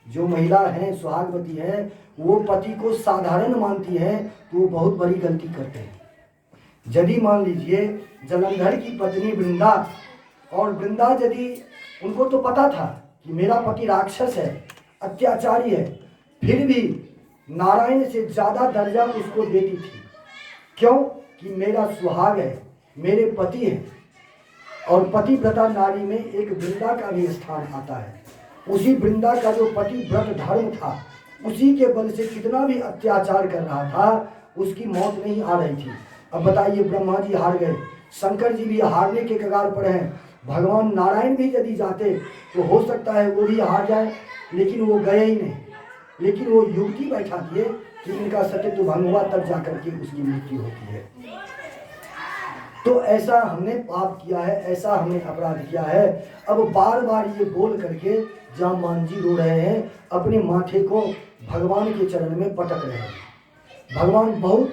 जो महिला हैं सुहागवती हैं वो पति को साधारण मानती हैं तो वो बहुत बड़ी गलती करते हैं। यदि मान लीजिए जलंधर की पत्नी वृंदा, और वृंदा यदि, उनको तो पता था कि मेरा पति राक्षस है, अत्याचारी है, फिर भी नारायण से ज़्यादा दर्जा उसको देती थी। क्यों? कि मेरा सुहाग है, मेरे पति है। और पतिव्रता नारी में एक वृंदा का भी स्थान आता है। उसी वृंदा का जो पतिव्रत धर्म था, उसी के बल से कितना भी अत्याचार कर रहा था, उसकी मौत नहीं आ रही थी। अब बताइए, ब्रह्मा जी हार गए, शंकर जी भी हारने के कगार पर हैं, भगवान नारायण भी यदि जाते तो हो सकता है वो भी हार जाए, लेकिन वो गए ही नहीं। लेकिन वो युक्ति बैठा दिए कि इनका सत्यत्व भंग हुआ, तब जाकर के उसकी मृत्यु होती है। तो ऐसा हमने पाप किया है, ऐसा हमने अपराध किया है। अब बार बार ये बोल करके जामवान जी रो रहे हैं, अपने माथे को भगवान के चरण में पटक रहे हैं। भगवान बहुत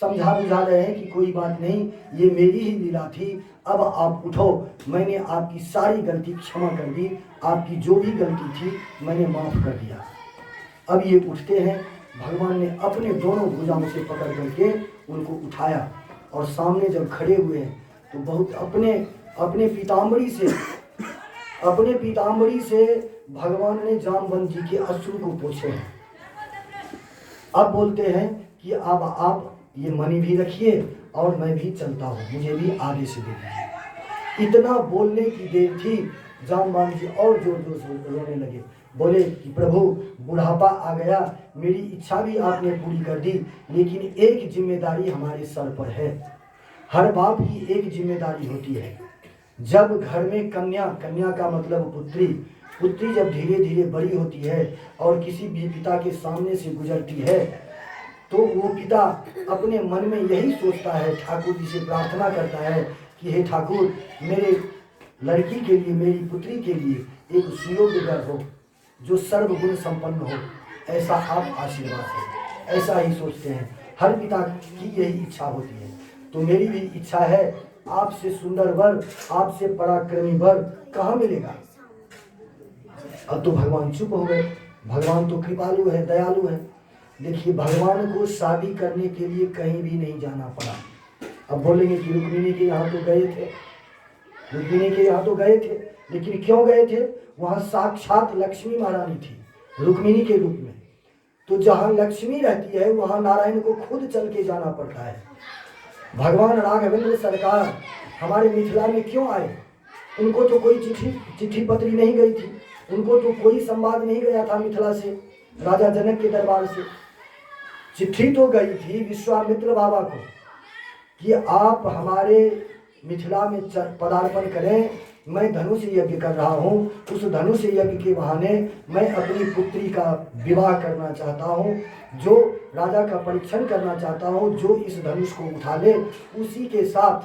समझा बुझा रहे हैं कि कोई बात नहीं, ये मेरी ही लीला थी, अब आप उठो, मैंने आपकी सारी गलती क्षमा कर दी, आपकी जो भी गलती थी मैंने माफ़ कर दिया। अब ये उठते हैं, भगवान ने अपने दोनों भुजाओं से पकड़ करके उनको उठाया, और सामने जब खड़े हुए हैं तो बहुत अपने पीताम्बरी से भगवान ने जामवंत जी के अश्रु को पोंछे हैं। अब बोलते हैं कि अब आप ये मणि भी रखिए और मैं भी चलता हूँ, मुझे भी आदेश दे दीजिए। इतना बोलने की देर थी, जामवंत जी और जोर जोर से रोने लगे। बोले कि प्रभु बुढ़ापा आ गया, मेरी इच्छा भी आपने पूरी कर दी, लेकिन एक जिम्मेदारी हमारे सर पर है। हर बाप की एक जिम्मेदारी होती है। जब घर में कन्या का मतलब पुत्री जब धीरे धीरे बड़ी होती है और किसी भी पिता के सामने से गुजरती है, तो वो पिता अपने मन में यही सोचता है, ठाकुर जी से प्रार्थना करता है कि हे ठाकुर, मेरे लड़की के लिए, मेरी पुत्री के लिए एक सुयोग्य वर हो, जो सर्वगुण संपन्न हो, ऐसा आप आशीर्वाद है। ऐसा ही सोचते हैं, हर पिता की यही इच्छा होती है। तो मेरी भी इच्छा है, आपसे सुंदर वर, आपसे पराक्रमी वर कहाँ मिलेगा। अब तो भगवान चुप हो गए। भगवान तो कृपालु है, दयालु है। देखिए, भगवान को शादी करने के लिए कहीं भी नहीं जाना पड़ा। अब बोलेंगे कि रुक्मिणी के यहाँ तो गए थे, लेकिन क्यों गए थे? वहाँ साक्षात लक्ष्मी महारानी थी रुक्मिणी के रूप में। तो जहाँ लक्ष्मी रहती है वहाँ नारायण को खुद चल के जाना पड़ता है। भगवान राघवेंद्र सरकार हमारे मिथिला में क्यों आए? उनको तो कोई चिट्ठी पत्री नहीं गई थी, उनको तो कोई संवाद नहीं गया था मिथिला से, राजा जनक के दरबार से। चिट्ठी तो गई थी विश्वामित्र बाबा को कि आप हमारे मिथिला में पदार्पण करें, मैं धनुष यज्ञ कर रहा हूँ, उस धनुष यज्ञ के बहाने मैं अपनी पुत्री का विवाह करना चाहता हूँ, जो राजा का परीक्षण करना चाहता हूँ, जो इस धनुष को उठा ले उसी के साथ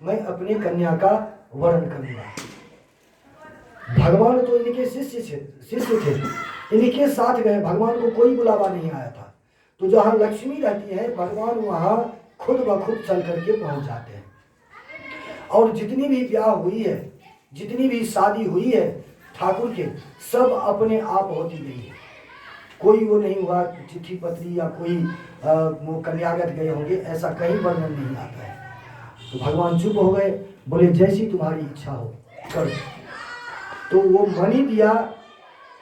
मैं अपनी कन्या का वरण करूँगा। भगवान तो इनके शिष्य थे, इनके साथ गए, भगवान को कोई बुलावा नहीं आया था। तो जहाँ लक्ष्मी रहती है भगवान वहाँ खुद ब खुद चल करके पहुँच जाते हैं। और जितनी भी ब्याह हुई है, जितनी भी शादी हुई है ठाकुर के, सब अपने आप होती गई है। कोई वो नहीं हुआ चिट्ठी पत्री या कोई वो कन्यागत गए होंगे, ऐसा कहीं वर्णन नहीं आता है। तो भगवान चुप हो गए, बोले जैसी तुम्हारी इच्छा हो करो। तो वो मणि दिया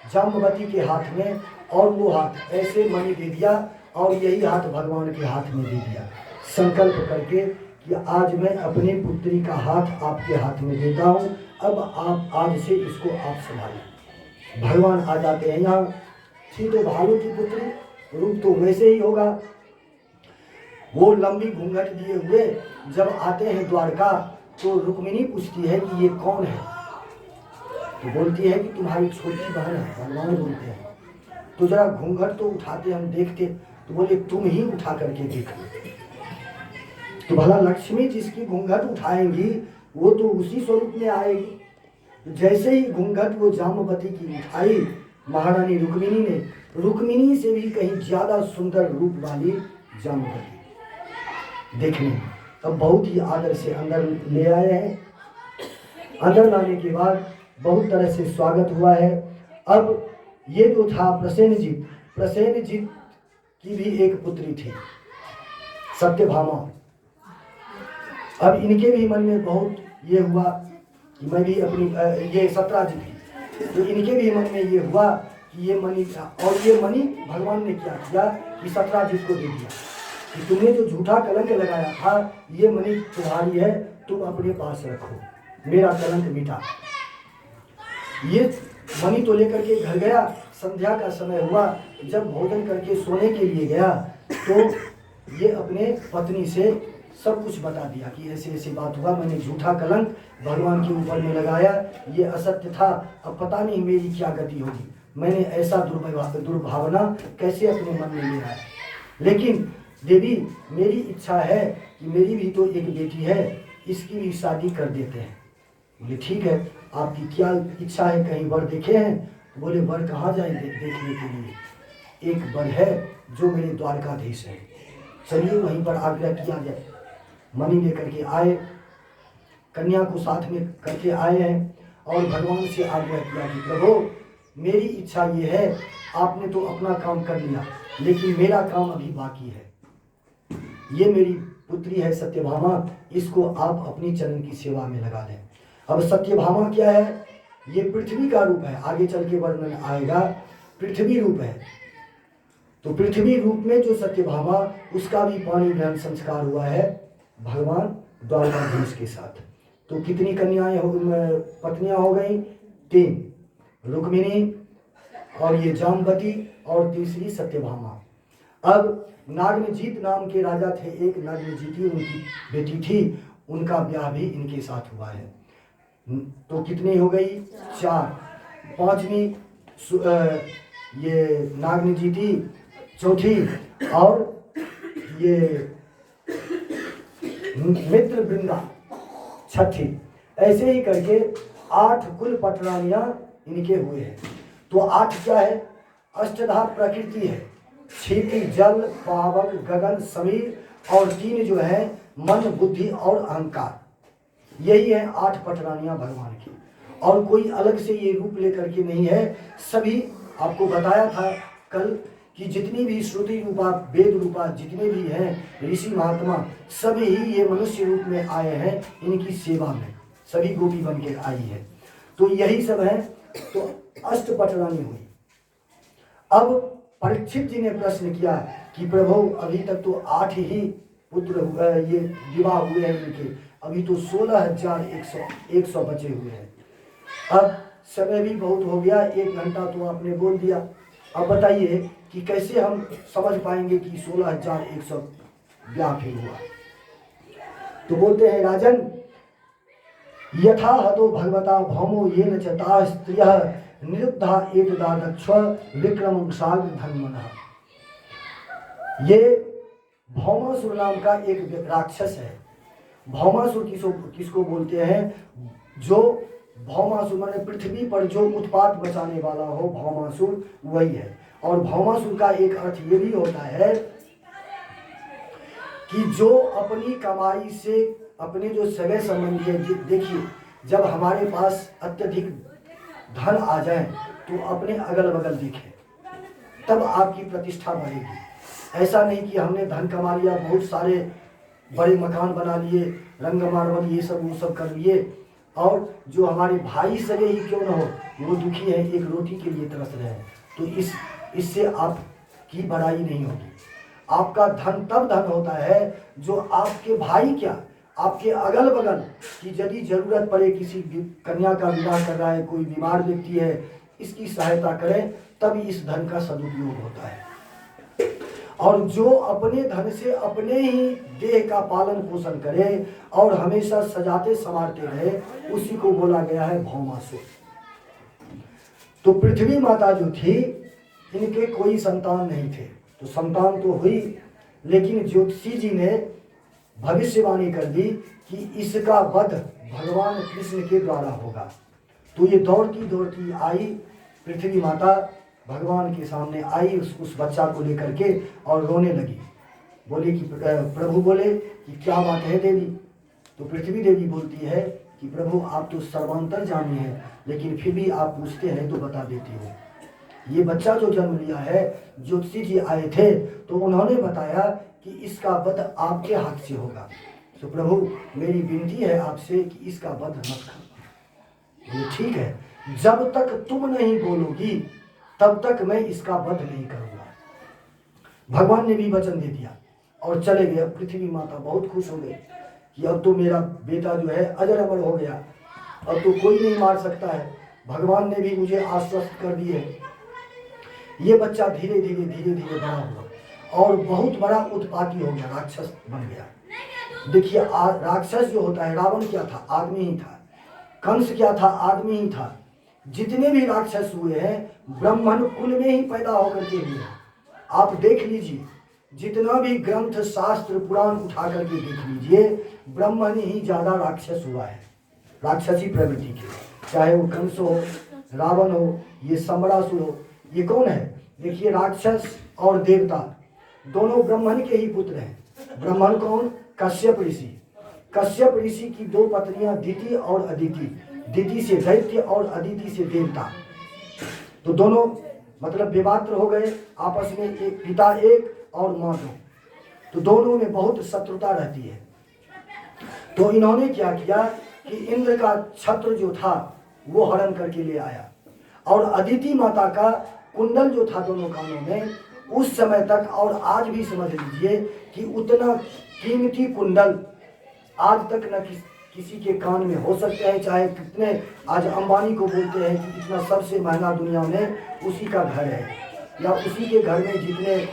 जाम्बवती के हाथ में, और वो हाथ ऐसे मणि दे दिया, और यही हाथ भगवान के हाथ में दे दिया, संकल्प करके कि आज मैं अपनी पुत्री का हाथ आपके हाथ में देता हूँ, अब आप आज से इसको आप संभालें। भगवान आ जाते हैं यहाँ। थी तो भालू की पुत्री, रूप तो वैसे ही होगा। वो लंबी घूंघट दिए हुए जब आते हैं द्वारका, तो रुक्मिणी पूछती है कि ये कौन है? तो बोलती है कि तुम्हारी छोटी बहन है। भगवान बोलते हैं तो जरा घूंघट तो उठाते, हम देखते। तो बोले तुम ही उठा करके देखो। तो भला लक्ष्मी जिसकी घूंघट उठाएंगी वो तो उसी स्वरूप में आएगी। जैसे ही घूंघट वो जाम्बवती की उठाई महारानी रुक्मिणी ने, रुक्मिणी से भी कहीं ज्यादा सुंदर रूप वाली जाम्बवती देखने। अब बहुत ही आदर से अंदर ले आए हैं। अंदर लाने के बाद बहुत तरह से स्वागत हुआ है। अब ये जो था प्रसेनजित की भी एक पुत्री थी सत्यभामा। अब इनके भी मन में बहुत ये हुआ कि मैं भी अपनी ये सत्राजित थी, तो इनके भी मन में ये हुआ कि ये मणि, और ये मणि भगवान ने क्या किया कि सत्राजित को दे दिया कि तुमने जो झूठा कलंक लगाया था ये मणि तुम्हारी है, तुम अपने पास रखो, मेरा कलंक मिटा। ये मणि तो लेकर के घर गया। संध्या का समय हुआ, जब भोजन करके सोने के लिए गया तो ये अपने पत्नी से सब कुछ बता दिया कि ऐसे ऐसे बात हुआ, मैंने झूठा कलंक भगवान के ऊपर में लगाया, ये असत्य था, अब पता नहीं मेरी क्या गति होगी, मैंने ऐसा दुर्भावना कैसे अपने मन में लिया है। लेकिन देवी मेरी इच्छा है कि मेरी भी तो एक बेटी है, इसकी भी शादी कर देते हैं। बोले ठीक है, आपकी क्या इच्छा है, कहीं वर देखे हैं? तो बोले वर कहाँ जाए देखने के लिए, एक वर है जो मेरे द्वारकाधीश है, चलिए वहीं पर आग्रह किया जाए। मणि लेकर के आए, कन्या को साथ में करके आए हैं और भगवान से आग्रह किया कि प्रभु मेरी इच्छा ये है, आपने तो अपना काम कर लिया लेकिन मेरा काम अभी बाकी है। ये मेरी पुत्री है सत्यभामा, इसको आप अपनी चरण की सेवा में लगा दें। अब सत्यभामा क्या है? ये पृथ्वी का रूप है, आगे चल के वर्णन आएगा, पृथ्वी रूप है। तो पृथ्वी रूप में जो सत्यभामा, उसका भी पाणी ग्रहण संस्कार हुआ है भगवान द्वारकाधीश के साथ। तो कितनी कन्याएं पत्नियां हो गई? 3, रुक्मिणी और ये जामवती और तीसरी सत्यभामा। अब नागनजीत नाम के राजा थे, एक नागनजीती उनकी बेटी थी, उनका ब्याह भी इनके साथ हुआ है। तो कितनी हो गई? 4। 5वीं ये नागनजीती, 4थी और ये मित्र वृंदा 6थी। ऐसे ही करके 8 कुल पटरानियां इनके हुए हैं। तो 8 क्या है? अष्टधा प्रकृति है, क्षिति, जल, पावक, गगन, समीर और 3 जो है मन, बुद्धि और अहंकार। यही है 8 पटरानियां भगवान की, और कोई अलग से ये रूप लेकर के नहीं है। सभी आपको बताया था कल कि जितनी भी श्रुति रूपा, वेद रूपा जितने भी हैं ऋषि महात्मा, सभी ही ये मनुष्य रूप में आए हैं इनकी सेवा में, सभी गोपी बन के आई है। तो यही सब है। तो अष्ट पटरानी हुई। अब परीक्षित जी ने प्रश्न किया कि प्रभु अभी तक तो 8 ही पुत्र ये विवाह हुए हैं इनके, अभी तो 16,100 बचे हुए हैं। अब समय भी बहुत हो गया, 1 घंटा तो आपने बोल दिया। अब बताइए कि कैसे हम समझ पाएंगे कि 16,100 ब्याह फिर हुआ। तो बोलते हैं राजन, यथा हतो भगवता भौमो येन चता स्त्रियः निरुद्धा एकदा दक्ष विक्रमंशाल धन्वनः। ये भौमासुर नाम का एक राक्षस है। भौमासुर किसको बोलते हैं? जो भौमासुर माने पृथ्वी पर जो उत्पात बचाने वाला हो, भौमासुर वही है। और भौमासुर का एक अर्थ ये भी होता है कि जो अपनी कमाई से अपने जो सगे संबंधी है, देखिए जब हमारे पास अत्यधिक धन आ जाए तो अपने अगल बगल देखें, तब आपकी प्रतिष्ठा बढ़ेगी। ऐसा नहीं कि हमने धन कमा लिया, बहुत सारे बड़े मकान बना लिए, रंग मार्बल ये सब वो सब कर लिए, और जो हमारे भाई सगे ही क्यों न हो, वो दुखी है, एक रोटी के लिए तरस रहे हैं, तो इससे आपकी बड़ाई नहीं होगी। आपका धन तब धन होता है जो आपके भाई क्या, आपके अगल बगल की यदि जरूरत पड़े, किसी कन्या का विवाह कर रहा है, कोई बीमार व्यक्ति है, इसकी सहायता करें, तभी इस धन का सदुपयोग होता है। और जो अपने धन से अपने ही देह का पालन पोषण करे और हमेशा सजाते संवारते रहे, उसी को बोला गया है भौमासुर। तो पृथ्वी माता जो थी, इनके कोई संतान नहीं थे, तो संतान तो हुई, लेकिन ज्योतिषी जी ने भविष्यवाणी कर दी कि इसका वध भगवान कृष्ण के द्वारा होगा। तो ये दौड़ती आई पृथ्वी माता, भगवान के सामने आई उस बच्चा को लेकर के और रोने लगी। बोले कि प्रभु बोले कि क्या बात है देवी? तो पृथ्वी देवी बोलती है कि प्रभु आप तो सर्वांतर जानी है, लेकिन फिर भी आप पूछते हैं तो बता देती हो। ये बच्चा जो जन्म लिया है, ज्योतिषी जी आए थे तो उन्होंने बताया कि इसका वध आपके हाथ से होगा। तो प्रभु मेरी विनती है आपसे कि इसका वध मत करना। ये ठीक है, जब तक तुम नहीं बोलोगी तब तक मैं इसका वध नहीं करूँगा। भगवान ने भी वचन दे दिया और चले गए। अब पृथ्वी माता बहुत खुश हो गई कि अब तो मेरा बेटा जो है अजर अमर हो गया, अब तो कोई नहीं मार सकता है। भगवान ने भी मुझे आश्वस्त कर दिए। ये बच्चा धीरे धीरे धीरे धीरे बड़ा हुआ और बहुत बड़ा उत्पाती हो गया, राक्षस बन गया। देखिए राक्षस जो होता है, रावण क्या था? आदमी ही था। कंस क्या था? आदमी ही था। जितने भी राक्षस हुए हैं ब्राह्मण कुल में ही पैदा होकर के हुए हैं। आप देख लीजिए, जितना भी ग्रंथ शास्त्र पुराण उठा करके देख लीजिए, ब्राह्मण ही ज्यादा राक्षस हुआ है, राक्षसी प्रवृत्ति के। चाहे वो कंस हो, रावण हो, ये सम्रासुर हो, ये कौन है? देखिए राक्षस और देवता दोनों ब्राह्मण के ही पुत्र हैं। ब्राह्मण कौन? कश्यप ऋषि। कश्यप ऋषि की दो पत्नियां दिति और अदिति, दिति से दैत्य और अदिति से देवता। तो दोनों मतलब विवात्र हो गए आपस में, एक पिता एक और माँ दो। तो दोनों में बहुत शत्रुता रहती है। तो इन्होंने क्या किया कि इंद्र का छत्र जो था वो हरण करके ले आया और अदिति माता का कुंडल जो था दोनों कानों में, उस समय तक और आज भी समझ लीजिए कि उतना कीमती कुंडल आज तक न किसी के कान में हो सकते हैं। चाहे कितने आज अंबानी को बोलते हैं कि इतना सबसे महंगा दुनिया में उसी का घर है, या उसी के घर में जितने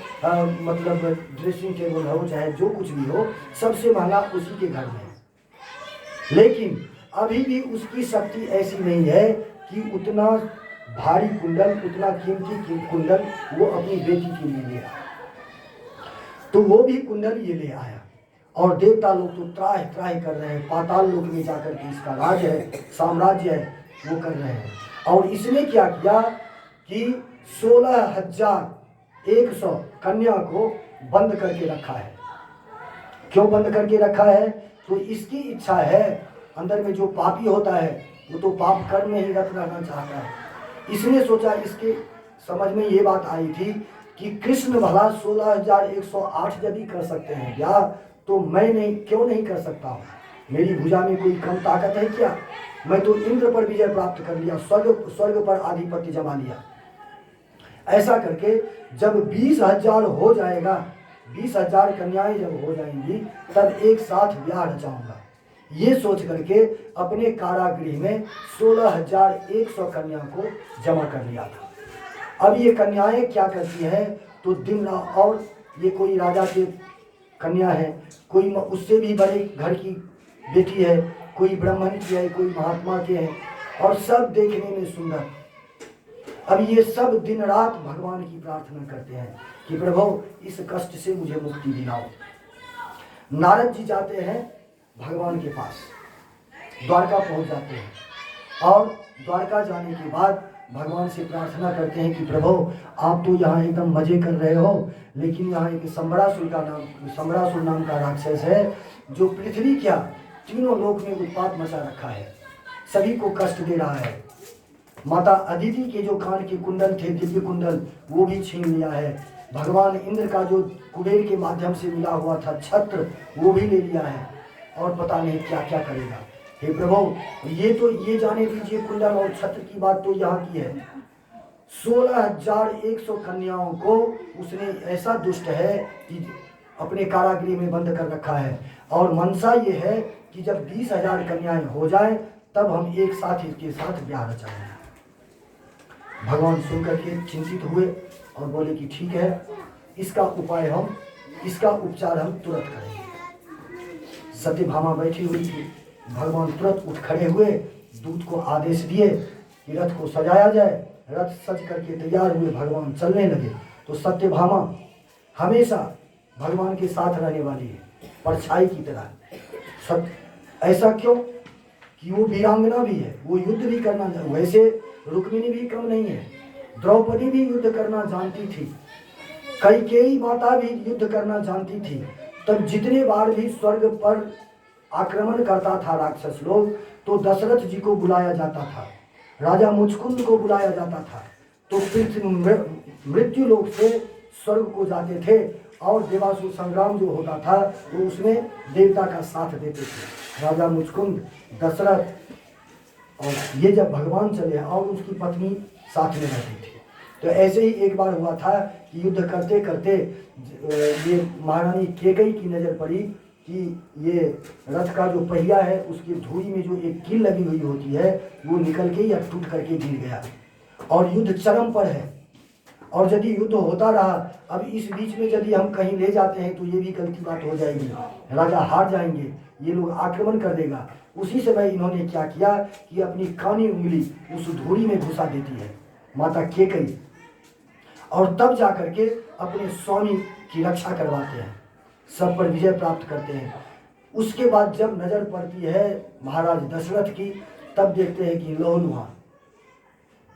मतलब ड्रेसिंग टेबल हो, चाहे जो कुछ भी हो, सबसे महंगा उसी के घर में है। लेकिन अभी भी उसकी शक्ति ऐसी नहीं है कि उतना भारी कुंडल, उतना कीमती कुंडल वो अपनी बेटी के लिए ले आया। तो वो भी कुंडल ये ले आया और देवता लोग तो त्राह त्राह कर रहे हैं, पाताल लोक में जाकर के इसका राज है, साम्राज्य है, वो कर रहे हैं। और इसने क्या किया कि 16,100 कन्या को बंद करके रखा है। क्यों बंद करके रखा है? तो इसकी इच्छा है, अंदर में जो पापी होता है वो तो पाप कर्म में ही रत रहना चाहता है। इसने सोचा, इसके समझ में ये बात आई थी कि कृष्ण भला 16,108 यदि कर सकते हैं क्या, तो मैं नहीं, क्यों नहीं कर सकता हूँ? मेरी भुजा में कोई कम ताकत है क्या? मैं तो इंद्र पर विजय प्राप्त कर लिया, स्वर्ग पर आधिपत्य जमा लिया। ऐसा करके जब 20,000 हो जाएगा, 20,000 कन्याएं जब हो जाएंगी, तब एक साथ ब्याह रचाऊंगा। ये सोच करके अपने कारागृह में 16,100 कन्या को जमा कर लिया था। अब ये कन्याएं क्या करती हैं? तो दिन रात, और ये कोई राजा के कन्या है, कोई उससे भी बड़े घर की बेटी है, कोई ब्राह्मण की है, कोई महात्मा के है, और सब देखने में सुंदर। अब ये सब दिन रात भगवान की प्रार्थना करते हैं कि प्रभु इस कष्ट से मुझे मुक्ति दिलाओ। नारद जी जाते हैं भगवान के पास, द्वारका पहुंच जाते हैं और द्वारका जाने के बाद भगवान से प्रार्थना करते हैं कि प्रभु आप तो यहाँ एकदम मजे कर रहे हो, लेकिन यहाँ एक सम्रासुर नाम का राक्षस है जो पृथ्वी क्या तीनों लोक में उत्पात मचा रखा है, सभी को कष्ट दे रहा है। माता अदिति के जो कान के कुंडल थे, दिव्य कुंडल, वो भी छीन लिया है। भगवान इंद्र का जो कुबेर के माध्यम से मिला हुआ था छत्र, वो भी ले लिया है, और पता नहीं क्या क्या करेगा। हे प्रभु ये जाने दीजिए, कुंडल और छत्र की बात तो यहाँ की है। 16,100 कन्याओं को उसने ऐसा दुष्ट है कि अपने कारागृह में बंद कर रखा है, और मनसा ये है कि जब 20,000 कन्याएं हो जाए तब हम एक साथ इसके साथ ब्याह रचाएंगे। भगवान सुनकर के चिंतित हुए और बोले कि ठीक है, इसका उपचार हम तुरंत करेंगे। सत्यभामा बैठी हुई थी, भगवान तुरंत उठ खड़े हुए, दूत को आदेश दिए कि रथ को सजाया जाए। रथ सज करके तैयार हुए, भगवान चलने लगे। तो सत्यभामा हमेशा भगवान के साथ रहने वाली है, परछाई की तरह। ऐसा क्यों कि वो वीरांगना भी है, वो युद्ध भी करना, वैसे रुक्मिणी भी कम नहीं है, द्रौपदी भी युद्ध करना जानती थी, कैकेयी माता भी युद्ध करना जानती थी। तब जितने बार भी स्वर्ग पर आक्रमण करता था राक्षस लोग, तो दशरथ जी को बुलाया जाता था, राजा मुचकुंद को बुलाया जाता था, तो पृथ्वी मृत्यु लोक से स्वर्ग को जाते थे और देवासुर संग्राम जो होता था वो उसमें देवता का साथ देते थे। राजा मुचकुंद, दशरथ और ये जब भगवान चले और उसकी पत्नी साथ में रहती थी। तो ऐसे ही एक बार हुआ था कि युद्ध करते करते ये महारानी कैकेयी की नज़र पड़ी कि ये रथ का जो पहिया है उसकी धुरी में जो एक कील लगी हुई होती है वो निकल के या टूट करके गिर गया और युद्ध चरम पर है। और यदि युद्ध होता रहा, अब इस बीच में यदि हम कहीं ले जाते हैं तो ये भी गलती बात हो जाएगी, राजा हार जाएंगे, ये लोग आक्रमण कर देगा। उसी समय इन्होंने क्या किया कि अपनी कानी उंगली उस धुरी में घुसा देती है माता कैकेयी और तब जा करके अपने स्वामी की रक्षा करवाते हैं, सब पर विजय प्राप्त करते हैं। उसके बाद जब नजर पड़ती है महाराज दशरथ की, तब देखते हैं कि लौलुहा,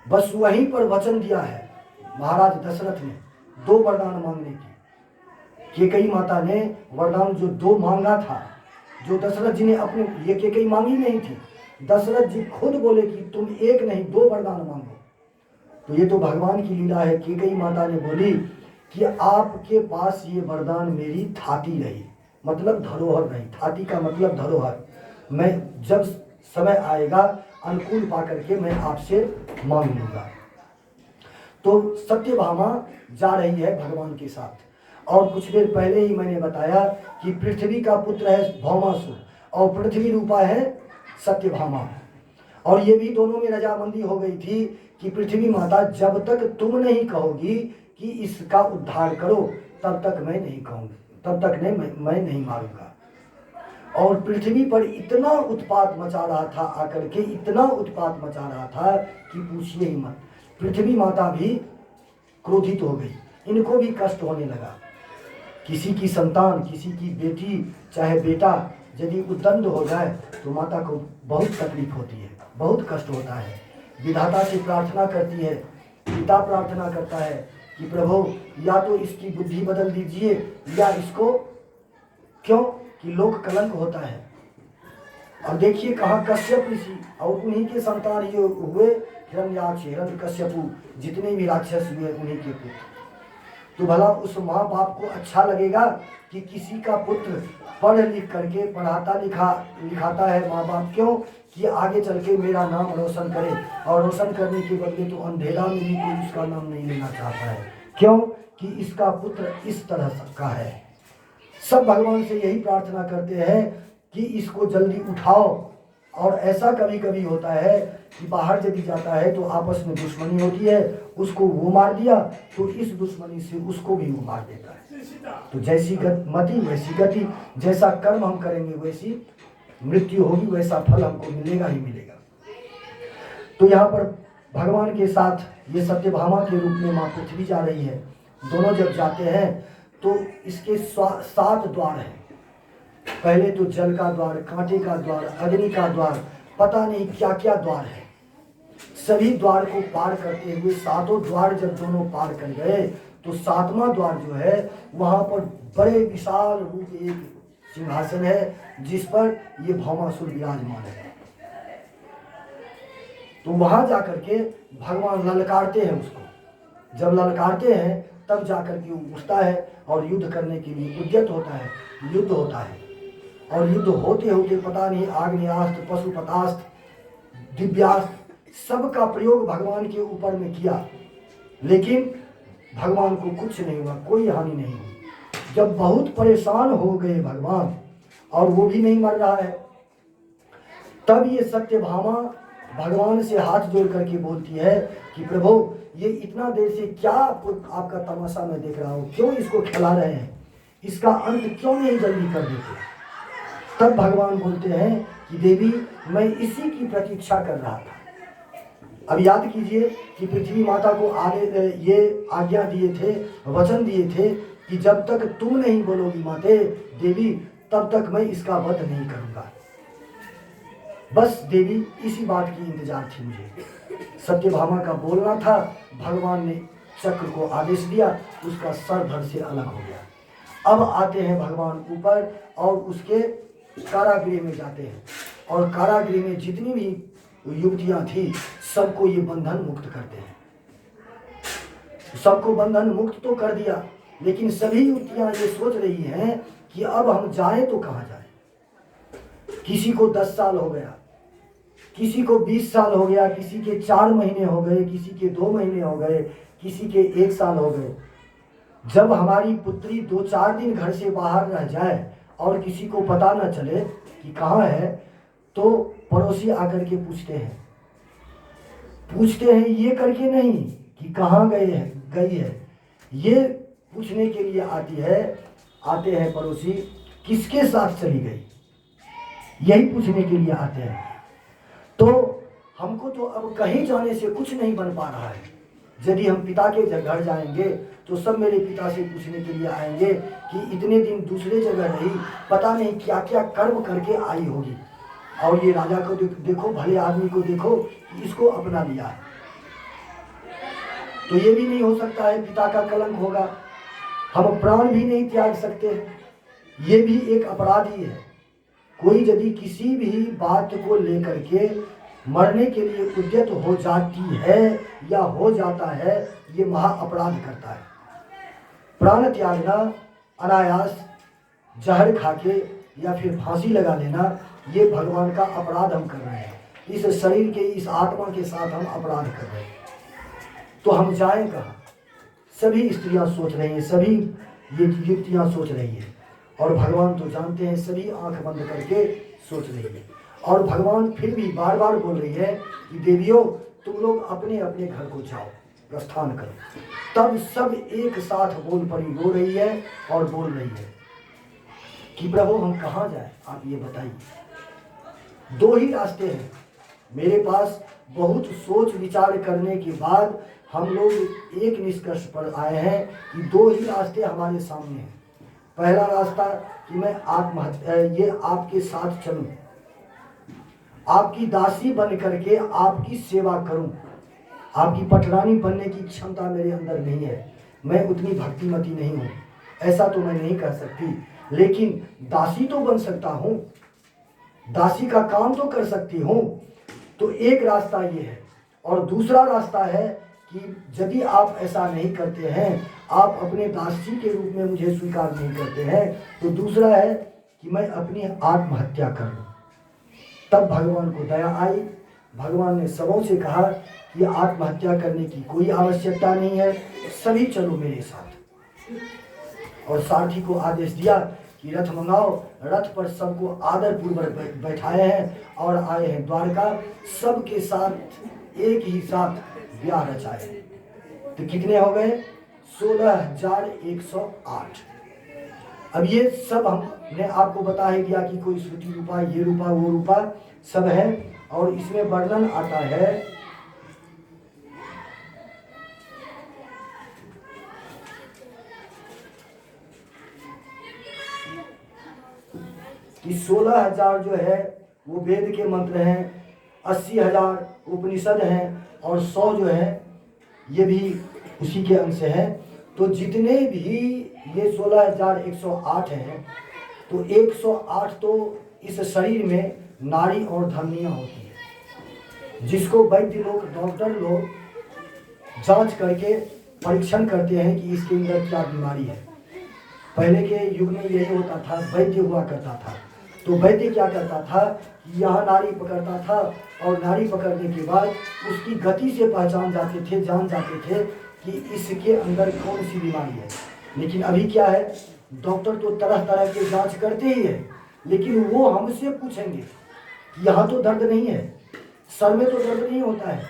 बस वहीं पर वचन दिया है महाराज दशरथ ने 2 वरदान मांगने की। कैकेयी माता ने वरदान जो 2 मांगा था, जो दशरथ जी ने अपने, ये कैकेयी मांगी नहीं थी, दशरथ जी खुद बोले कि तुम 1 नहीं 2 वरदान मांगो। तो ये तो भगवान की लीला है। कैकेयी माता ने बोली कि आपके पास ये वरदान मेरी थाती रही, मतलब धरोहर रही। थाती का मतलब धरोहर। मैं जब समय आएगा अनुकूल पा करके मैं आपसे मांग लूंगा। तो सत्यभामा जा रही है भगवान के साथ। और कुछ देर पहले ही मैंने बताया कि पृथ्वी का पुत्र है भौमासुर और पृथ्वी रूपा है सत्यभामा। और ये भी दोनों में रजामंदी हो गई थी कि पृथ्वी माता जब तक तुम नहीं कहोगी कि इसका उद्धार करो तब तक मैं नहीं कहूँगी, तब तक नहीं मैं नहीं मारूंगा। और पृथ्वी पर इतना उत्पात मचा रहा था, आकर के इतना उत्पात मचा रहा था कि पूछिए ही मत। पृथ्वी माता भी क्रोधित हो गई, इनको भी कष्ट होने लगा। किसी की संतान, किसी की बेटी चाहे बेटा यदि उद्दंड हो जाए तो माता को बहुत तकलीफ होती है, बहुत कष्ट होता है। विधाता से प्रार्थना करती है, पिता प्रार्थना करता है कि प्रभु या तो इसकी बुद्धि बदल दीजिए या इसको, क्यों कि लोक कलंक होता है। और देखिए कहाँ कश्यप ऋषि और उन्हीं के संतान ये हुए हिरण्याक्ष, हिरण्यकश्यपु, जितने भी राक्षस हुए उन्हीं के पुत्र। तो भला उस माँ बाप को अच्छा लगेगा कि किसी का पुत्र पढ़ लिख करके पढ़ाता लिखाता है माँ बाप, क्यों कि आगे चल के मेरा नाम रोशन करे, और रोशन करने के बदले तो अंधेरा में भी कोई उसका नाम नहीं लेना चाहता है, क्यों कि इसका पुत्र इस तरह का है। सब भगवान से यही प्रार्थना करते हैं कि इसको जल्दी उठाओ। और ऐसा कभी कभी होता है कि बाहर यदि जाता है तो आपस में दुश्मनी होती है, उसको वो मार दिया तो इस दुश्मनी से उसको भी वो मार देता है। तो जैसी मति वैसी गति, जैसा कर्म हम करेंगे वैसी मृत्यु होगी, वैसा फल हमको मिलेगा ही मिलेगा। तो यहाँ पर भगवान के साथ ये सत्यभामा के रूप में माँ पृथ्वी जा रही है। दोनों जब जाते हैं तो इसके 7 द्वार हैं। पहले तो जल का द्वार, कांटे का द्वार, अग्नि का द्वार, पता नहीं क्या क्या द्वार है। सभी द्वार को पार करते हुए 7 द्वार जब दोनों पार कर गए तो 7वां द्वार जो है वहां पर बड़े विशाल रूप एक सिंहासन है जिस पर ये भौमासुर विराजमान है। तो वहां जाकर के भगवान ललकारते हैं उसको। जब ललकारते हैं तब जाकर के वो उठता है और युद्ध करने के लिए उद्यत होता है। युद्ध होता है और युद्ध होते होते पता नहीं आग्नेयास्त्र, पशुपतास्त्र, दिव्यास्त्र सबका प्रयोग भगवान के ऊपर में किया, लेकिन भगवान को कुछ नहीं हुआ, कोई हानि नहीं हुई। जब बहुत परेशान हो गए भगवान और वो भी नहीं मर रहा है, तब ये सत्यभामा भगवान से हाथ जोड़ करके बोलती है कि प्रभु ये इतना देर से क्या आपका तमाशा मैं देख रहा हूँ, क्यों इसको खिला रहे हैं, इसका अंत क्यों नहीं जल्दी कर देते। तब भगवान बोलते हैं कि देवी मैं इसी की प्रतीक्षा कर रहा था। अब याद कीजिए कि पृथ्वी माता को ये आज्ञा दिए थे, वचन दिए थे कि जब तक तुम नहीं बोलोगी माते देवी तब तक मैं इसका वध नहीं करूंगा। बस देवी इसी बात की इंतजार थी मुझे। सत्यभामा का बोलना था, भगवान ने चक्र को आदेश दिया, उसका सर धड़ से अलग हो गया। अब आते हैं भगवान ऊपर और उसके कारागृह में जाते हैं और कारागृह में जितनी भी युवतियां थी सबको ये बंधन मुक्त करते हैं। सबको बंधन मुक्त तो कर दिया, लेकिन सभी युवतियां ये सोच रही हैं कि अब हम जाएं तो कहाँ जाएं। किसी को 10 साल हो गया, किसी को 20 साल हो गया, किसी के 4 महीने हो गए, किसी के 2 महीने हो गए, किसी के 1 साल हो गए। जब हमारी पुत्री 2-4 दिन घर से बाहर रह जाए और किसी को पता न चले कि कहाँ है, तो पड़ोसी आकर के पूछते हैं ये करके नहीं कि कहाँ गई है, ये पूछने के लिए आते हैं पड़ोसी किसके साथ चली गई, यही पूछने के लिए आते हैं। तो हमको तो अब कहीं जाने से कुछ नहीं बन पा रहा है। यदि हम पिता के घर जाएंगे तो सब मेरे पिता से पूछने के लिए आएंगे कि इतने दिन दूसरे जगह रही, पता नहीं क्या क्या कर्म करके आई होगी, और ये राजा को देखो, भले आदमी को देखो, इसको अपना लिया है। तो ये भी नहीं हो सकता है, पिता का कलंक होगा। हम प्राण भी नहीं त्याग सकते हैं, ये भी एक अपराध ही है। कोई यदि किसी भी बात को लेकर के मरने के लिए उद्यत हो जाती है या हो जाता है, ये महा अपराध करता है। प्राण त्यागना, अनायास जहर खाके या फिर फांसी लगा लेना, ये भगवान का अपराध हम कर रहे हैं। इस शरीर के, इस आत्मा के साथ हम अपराध कर रहे हैं। तो हम जाएं कहाँ? सभी स्त्रियां सोच रही हैं, सभी ये युवतियां सोच रही हैं, और भगवान तो जानते हैं, सभी आंख बंद करके सोच रही है। और भगवान फिर भी बार बार बोल रही है कि देवियों, तुम लोग अपने अपने घर को जाओ, प्रस्थान करो। तब सब एक साथ बोल पड़ी, रो रही है और बोल रही है कि प्रभु हम कहाँ जाएं, आप ये बताइए। 2 ही रास्ते हैं मेरे पास। बहुत सोच विचार करने के बाद हम लोग एक निष्कर्ष पर आए हैं कि 2 ही रास्ते हमारे सामने हैं। पहला रास्ता कि मैं ये आपके साथ चलूं, आपकी दासी बन करके आपकी सेवा करूं। आपकी पटरानी बनने की क्षमता मेरे अंदर नहीं है, मैं उतनी भक्तिमती नहीं हूं, ऐसा तो मैं नहीं कर सकती, लेकिन दासी तो बन सकता हूं, दासी का काम तो कर सकती हूं। तो एक रास्ता ये है। और दूसरा रास्ता है कि यदि आप ऐसा नहीं करते हैं, आप अपने दासी के रूप में मुझे स्वीकार नहीं करते हैं, तो दूसरा है कि मैं अपनी आत्महत्या कर लूं। तब भगवान को दया आई। भगवान ने सबों से कहा कि आत्महत्या करने की कोई आवश्यकता नहीं है, सभी चलो मेरे साथ। और सारथी को आदेश दिया कि रथ मंगाओ। रथ पर सबको आदर पूर्वक बैठाए हैं और आए हैं द्वारका। सबके साथ एक ही साथ ब्याह रचाए। तो कितने हो गए? 16,108। अब ये सब हमने आपको बता ही दिया कि कोई श्रुति रूपा, ये रूपा, वो रूपा सब है। और इसमें वर्णन आता है कि 16,000 जो है वो वेद के मंत्र हैं, 80,000 उपनिषद हैं, और 100 जो है ये भी उसी के अंश हैं। तो जितने भी ये 16,108 हैं, तो 108 तो इस शरीर में नाड़ी और धमनियाँ होती है, जिसको वैद्य लोग, डॉक्टर लोग जांच करके परीक्षण करते हैं कि इसके अंदर क्या बीमारी है। पहले के युग में यही होता था, वैद्य हुआ करता था। तो वैद्य क्या करता था कि यहाँ नाड़ी पकड़ता था, और नाड़ी पकड़ने के बाद उसकी गति से पहचान जाते थे, जान जाते थे कि इसके अंदर कौन सी बीमारी है। लेकिन अभी क्या है, डॉक्टर तो तरह तरह के जांच करते ही है, लेकिन वो हमसे पूछेंगे कि यहाँ तो दर्द नहीं है, सर में तो दर्द नहीं होता है,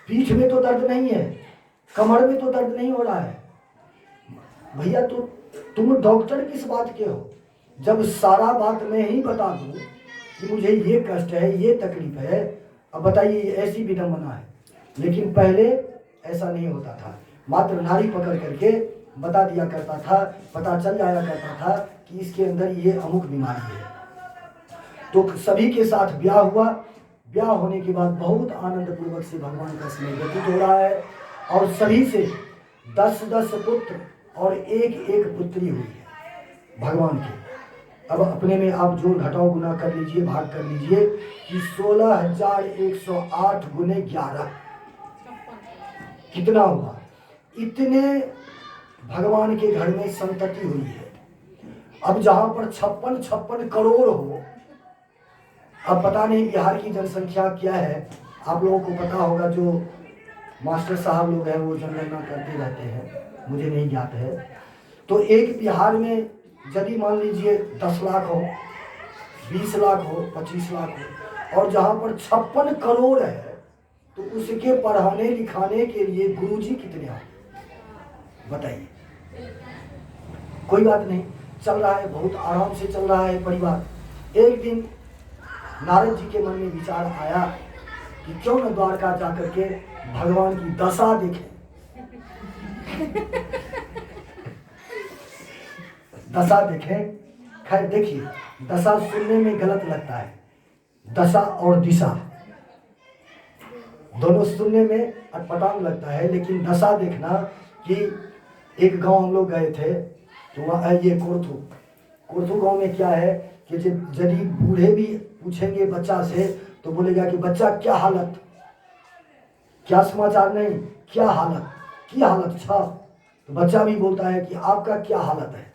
पीठ में तो दर्द नहीं है, कमर में तो दर्द नहीं हो रहा है। भैया तो तुम डॉक्टर किस बात के हो? जब सारा बात मैं ही बता दूं कि मुझे ये कष्ट है, ये तकलीफ है, अब बताइए ऐसी विडंबना है। लेकिन पहले ऐसा नहीं होता था, मात्र नाड़ी पकड़ करके बता दिया करता था, पता चल जाया करता था कि इसके अंदर ये अमुक बीमारी है। तो सभी के साथ ब्याह हुआ। ब्याह होने के बाद बहुत आनंद पूर्वक से भगवान का स्नेह व्यतीत हो रहा है, और सभी से 10-10 पुत्र और एक पुत्री हुई है भगवान की। अब अपने में आप जोड़ घटाओ गुना कर लीजिए, भाग कर लीजिए कि 16,108 गुने 11 कितना हुआ? इतने भगवान के घर में संतति हुई है। अब जहाँ पर 56 करोड़ हो, अब पता नहीं बिहार की जनसंख्या क्या है, आप लोगों को पता होगा, जो मास्टर साहब लोग हैं वो जनगणना करते रहते हैं, मुझे नहीं ज्ञात है। तो एक बिहार में यदि मान लीजिए 10 लाख हो, 20 लाख हो, 25 लाख हो, और जहाँ पर 56 करोड़ है, तो उसके पढ़ाने लिखाने के लिए गुरुजी कितने हैं बताइए। कोई बात नहीं, चल रहा है, बहुत आराम से चल रहा है परिवार। एक दिन नारद जी के मन में विचार आया कि क्यों न द्वारका जाकर के भगवान की दशा देखें। दशा देखें, खैर देखिए, दशा सुनने में गलत लगता है, दशा और दिशा दोनों सुनने में अटपटांग लगता है, लेकिन दशा देखना कि एक गांव हम लोग गए थे, तो वहाँ ये कोर्थू गांव में क्या है कि यदि बूढ़े भी पूछेंगे बच्चा से तो बोलेगा कि बच्चा क्या हालत, क्या समाचार, नहीं क्या हालत, की हालत छा, तो बच्चा भी बोलता है कि आपका क्या हालत है,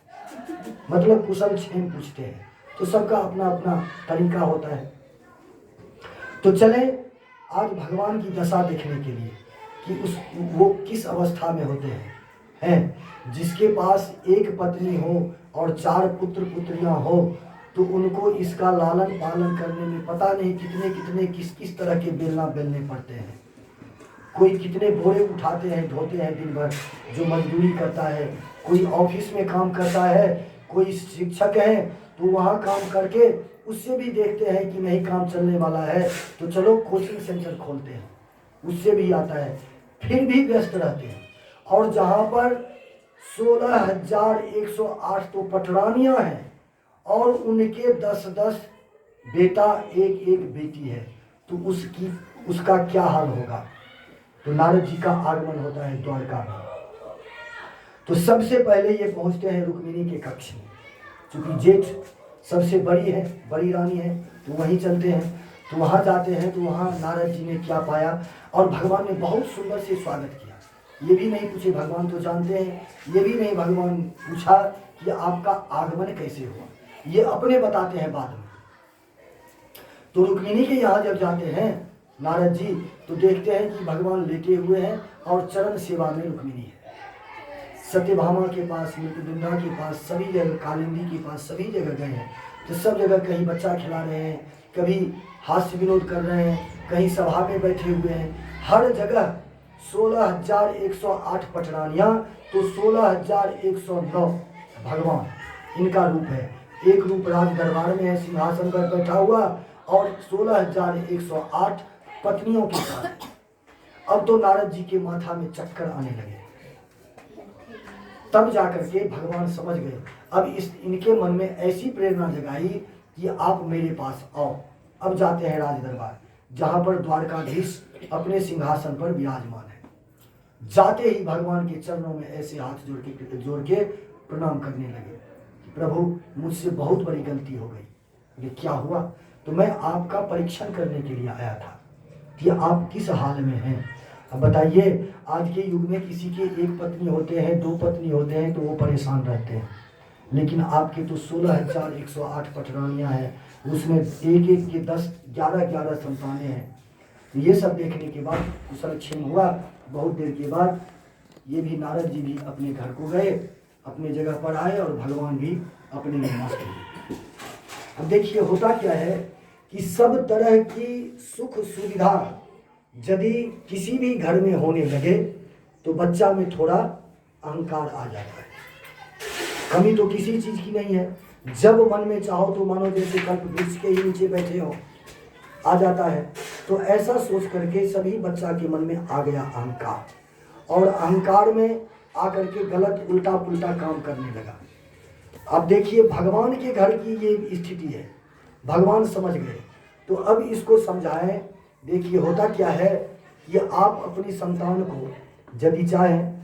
मतलब कुशल क्षेम पूछते हैं। तो सबका अपना अपना तरीका होता है। तो चले आज भगवान की दशा देखने के लिए कि वो किस अवस्था में होते हैं। जिसके पास एक पत्नी हो और 4 पुत्र पुत्रियां हो, तो उनको इसका लालन पालन करने में पता नहीं कितने कितने किस तरह के बेलना बेलने पड़ते हैं। कोई कितने बोरे उठाते हैं, ढोते हैं दिन भर, जो मजदूरी करता है। कोई ऑफिस में काम करता है, कोई शिक्षक है, तो वहाँ काम करके उससे भी देखते हैं कि नहीं काम चलने वाला है, तो चलो कोचिंग सेंटर खोलते हैं, उससे भी आता है, फिर भी व्यस्त रहते हैं। और जहाँ पर 16,108 तो पटरानियाँ हैं और उनके 10-10 बेटा, एक बेटी है, तो उसका क्या हाल होगा। तो नारद जी का आगमन होता है द्वारका में। तो सबसे पहले ये पहुंचते हैं रुक्मिणी के कक्ष में, क्योंकि जेठ सबसे बड़ी है, बड़ी रानी है, तो वहीं चलते हैं। तो वहाँ जाते हैं, तो वहाँ नारद जी ने क्या पाया, और भगवान ने बहुत सुंदर से स्वागत किया। ये भी नहीं पूछे, भगवान तो जानते हैं, ये भी नहीं भगवान पूछा कि आपका आगमन कैसे हुआ, ये अपने बताते हैं बाद में। तो रुक्मिणी के यहाँ जब जाते हैं नारद जी, तो देखते हैं कि भगवान लेटे हुए हैं और चरण सेवा में रुक्मिणी है। सत्यभामा के पास, मृत्युंजया के पास, सभी जगह, कालिंदी के पास, सभी जगह गए हैं। तो सब जगह कहीं बच्चा खिला रहे हैं, कभी हास्य विनोद कर रहे हैं, कहीं सभा में बैठे हुए हैं, हर जगह 16,108 पटरानियाँ, तो 16,109 भगवान इनका रूप है। एक रूप राज दरबार में है, सिंहासन पर बैठा हुआ, और 16,108 पत्नियों के साथ। अब तो नारद जी के माथा में चक्कर आने लगे। तब जाकर के भगवान समझ गए, अब इनके मन में ऐसी प्रेरणा जगाई कि आप मेरे पास आओ। अब जाते हैं राज दरबार, जहाँ पर द्वारकाधीश अपने सिंहासन पर विराजमान है। जाते ही भगवान के चरणों में ऐसे हाथ जोड़ के प्रणाम करने लगे, प्रभु मुझसे बहुत बड़ी गलती हो गई। ये क्या हुआ? तो मैं आपका परीक्षण करने के लिए आया था कि आप किस हाल में हैं। अब बताइए, आज के युग में किसी के एक पत्नी होते हैं, 2 पत्नी होते हैं, तो वो परेशान रहते हैं, लेकिन आपके तो 16,108 पटरानियाँ हैं, उसमें एक के 10-11 संतानें हैं। ये सब देखने के बाद कुशल क्षेम हुआ। बहुत देर के बाद ये भी नारद जी भी अपने घर को गए, अपने जगह पर आए, और भगवान भी अपने में मस्त हुए। अब देखिए होता क्या है कि सब तरह की सुख सुविधा यदि किसी भी घर में होने लगे, तो बच्चा में थोड़ा अहंकार आ जाता है। कमी तो किसी चीज़ की नहीं है, जब मन में चाहो तो मानो जैसे कल्प वृक्ष के ही नीचे बैठे हो, आ जाता है। तो ऐसा सोच करके सभी बच्चा के मन में आ गया अहंकार, और अहंकार में आकर के गलत उल्टा पुल्टा काम करने लगा। अब देखिए भगवान के घर की ये स्थिति है, भगवान समझ गए। तो अब इसको समझाएं। देखिए होता क्या है कि आप अपनी संतान को यदि चाहें,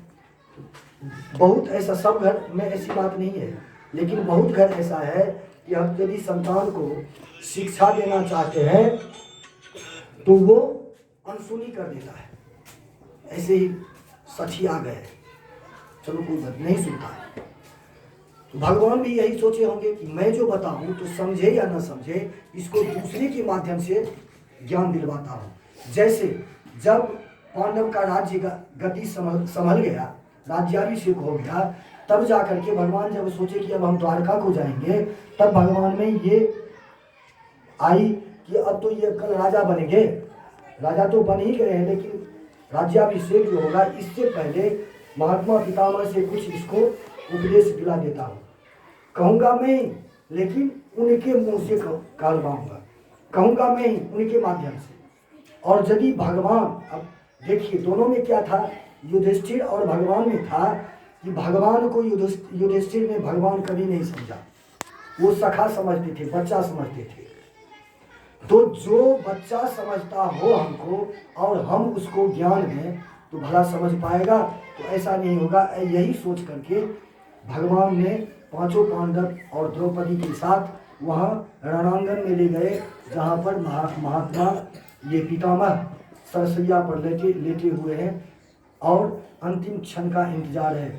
बहुत ऐसा, सब घर में ऐसी बात नहीं है, लेकिन बहुत घर ऐसा है कि आप यदि संतान को शिक्षा देना चाहते हैं तो वो अनसुनी कर देता है। ऐसे ही सठिया गए, चलो कोई बात नहीं सुनता है। तो भगवान भी यही सोचे होंगे कि मैं जो बताऊं तो समझे या न समझे, इसको दूसरे के माध्यम से ज्ञान दिलवाता हूँ। जैसे जब पांडव का राज्य गति संभल गया, राज्याभिषेक हो गया, तब जाकर के भगवान जब सोचे कि अब हम द्वारका को जाएंगे, तब भगवान में ये आई कि अब तो ये कल राजा बनेंगे। राजा तो बन ही गए हैं, लेकिन राज्याभिषेक जो होगा इससे पहले महात्मा पितामह से कुछ इसको उपदेश दिला देता हूँ। कहूँगा मैं, लेकिन उनके मुंह से कहलवाऊंगा, कहूँगा मैं ही उनके माध्यम से। और यदि भगवान, अब देखिए दोनों में क्या था, युधिष्ठिर और भगवान में था कि भगवान को युधिष्ठिर ने भगवान कभी नहीं समझा, वो सखा समझते थे, बच्चा समझते थे। तो जो बच्चा समझता हो हमको और हम उसको ज्ञान दें तो भला समझ पाएगा, तो ऐसा नहीं होगा। यही सोच करके भगवान ने पांचों पांडव और द्रौपदी के साथ वहाँ रणांगन में ले गए, जहाँ पर महात्मा ये पितामह सरसैया पर लेटे हुए हैं और अंतिम क्षण का इंतजार है।